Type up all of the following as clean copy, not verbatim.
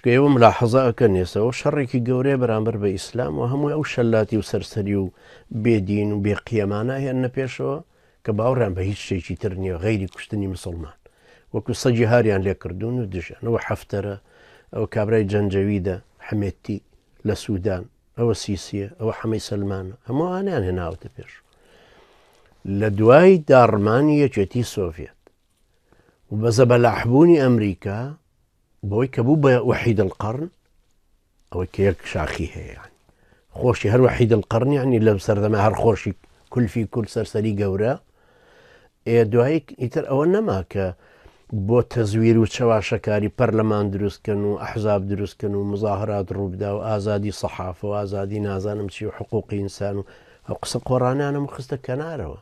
چکە ئێوە ملاحەزە ئەکەن ێسەوە شەڕێکی گەورەیە بەرامبەر بە ئیسلام و هەمووی ئەو شەلاتی و سەرسەری و بێدین و بێقیەمانە هێنە پێشەوە کە باوەڕیان بە هیچ شتێکی تر نییە غەیری کوشتنی مسلمان وەکو سەجی هاریان لێ کردوون و دژیان ئەوە حەفتەرە ئەوە کابرای جەنجەویدە حمێتی لە سوودان ئەوە سیسیە ئەوە حەمەی سەلمانە هەمووانیان هێناوەتە پێش لە دوای داڕمانی یەکێتی سۆڤێت و بە زەبەلاحبوونی ئەمریکا بۆی کە بوو بە وەحید القەرن ئەوەی کە یەک شاخی هەیە یانی خۆشی هەر وەحید القەرن یعنی لە سەردەما هەر خۆشی کولفی کورد سەرسەری گەورە دوایی ئیتر ئەوە نەما کە بۆ تەزویر و چەواشەکاری پەرلەمان دروستکەن و ئەحزاب دروستکەن و مزاهرات ڕووبدا و ئازادی سەحافە و ئازادی نازانم چی و حقوقی ئینسان و ئەو قسە قۆڕانیانم خستە کەنارەوە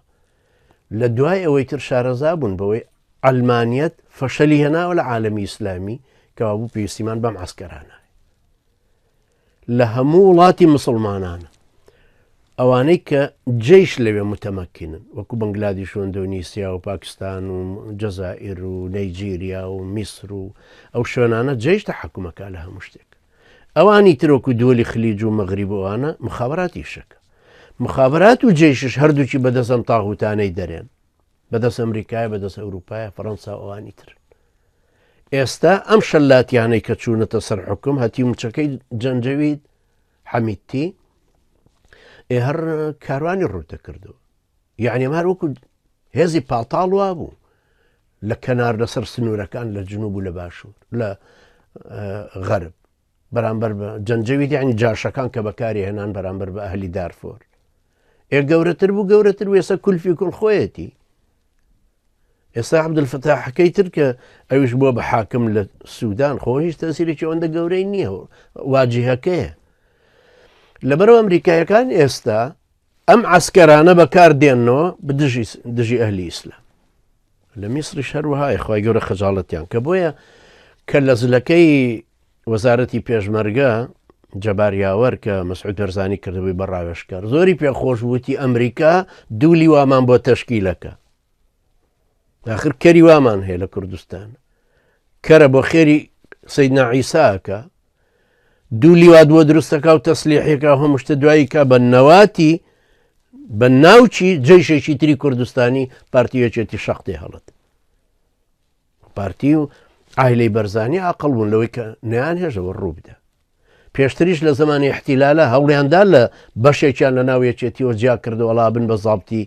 لە دوای ئەوەی تر شارەزا بوون بەوەی ئەلمانیەت فەشەلی هێناوە لە عالەمی ئیسلامی کەوا بوو پێویستیمان بەم عەسکەرانە لە هەموو وڵاتی مسلمانانە ئەوانەی کە جێیش لەوێ متەمەکینن وەکو بەنگلادیش و ئەندۆنیسیا و پاکستان و جەزائیر و نەیجیریا و میسر و ئەو شوێنانە جێیش تەحەکومەکە لە هەموو شتێک ئەوانی ترۆکو دووەلی خلیج و مەغریب ئەوانە مخابراتی شەکە مخابرات و جێیشش هەردووکی بەدەستم تاغوتانەی دەرێن بەدەست ئەمریکای بەدەست ئەوروپایە فەڕەنسا ئەوانی تر ئێستا ئەم شەلاتیانەی کە چوونەتە سەر حکوم هەتی موچەکەی جەنجەوید حەمیدتی هەر کاروانی ڕوتە کردەوە یعنی مار وەکو هێزی پاڵتاڵ وا بوو لە کەنار لەسەر سنوورەکان لە جنوب و لە باشوور لە غەرب بەرامبەر بە جەنجەوید یعنی جاشەکان کە بەکاری هێنان بەرامبەر بە ئەهلی دارفۆر گەورەتر بوو گەورەتر وێسە کولفی کوڵخۆیەتی ئێستا عەبدولفەتاحەکەی تر کە ئەویش بووە بە حاکم لە سوودان خۆ هیچ تەسیرێکی ئەوەندە گەورەی نییە واجیهەکەیە لەبەرەوە ئەمریکایەکان ئێستا ئەم عەسکەرانە بەکار دێنەوە بە دژی ئەهلی ئیسلام لە میسریش هەروەها خوای گەورە خەجاڵەتیان کە بۆیە کە لە زلەکەی وەزارەتی پێشمەرگە جەبار یاوەر کە مەسعود بەرزانی کردبووی بە ڕاوێژکار زۆری پێخۆش وتی ئەمریکا دوولی وامان بۆ تەشکیلەکە داخر کەری وامان هەیە لە کوردستان کەرە بۆ خێری سەیدنا عیساکە دوولی وا دووە دروستەکە و تەسلیحێکە هەموو شتە دوایی کە بە نەواتی بە ناوچی جێیشێکی تری کوردستانی پارتیەکێتی شەقتی هەڵت پارتی و ئایلەی بەرزانی عاقڵ بوون لەوەی کە نەیان هێژەوە ڕوو بدە پێشتریش لە زمانی احتیلالە هەوڵیاندا لە بەشێکیان لە ناو یەکێتیەوە جیا کردەوەڵا بن بە زابتی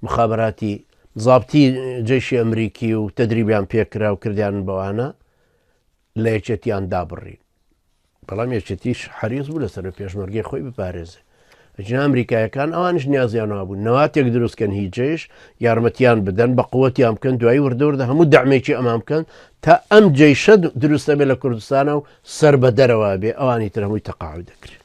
مخابراتی زابتی جێشی ئەمریکی و تەدریبیان پێکرا و کردیان بەوانە لە یەکێتیان دابڕی بەڵام یەکێتیش حەریص بوو لەسەر پێشمەرگەی خۆی بپارێزێ ئەجنا ئەمریکایەکان ئەوانش نیازیانەوە بوون نەواتێک دروستکەن هیچ جێش یارمەتیان بدەن بە قووەتیان بکەن دوایی وردەوردە هەموو دەعمێکی ئەمان بکەن تا ئەم جێیشە دروستە بێ لە کوردستانە و سەر بە دەرەوە بێ ئەوانی تر هەمووی تەقاعود دەکرێت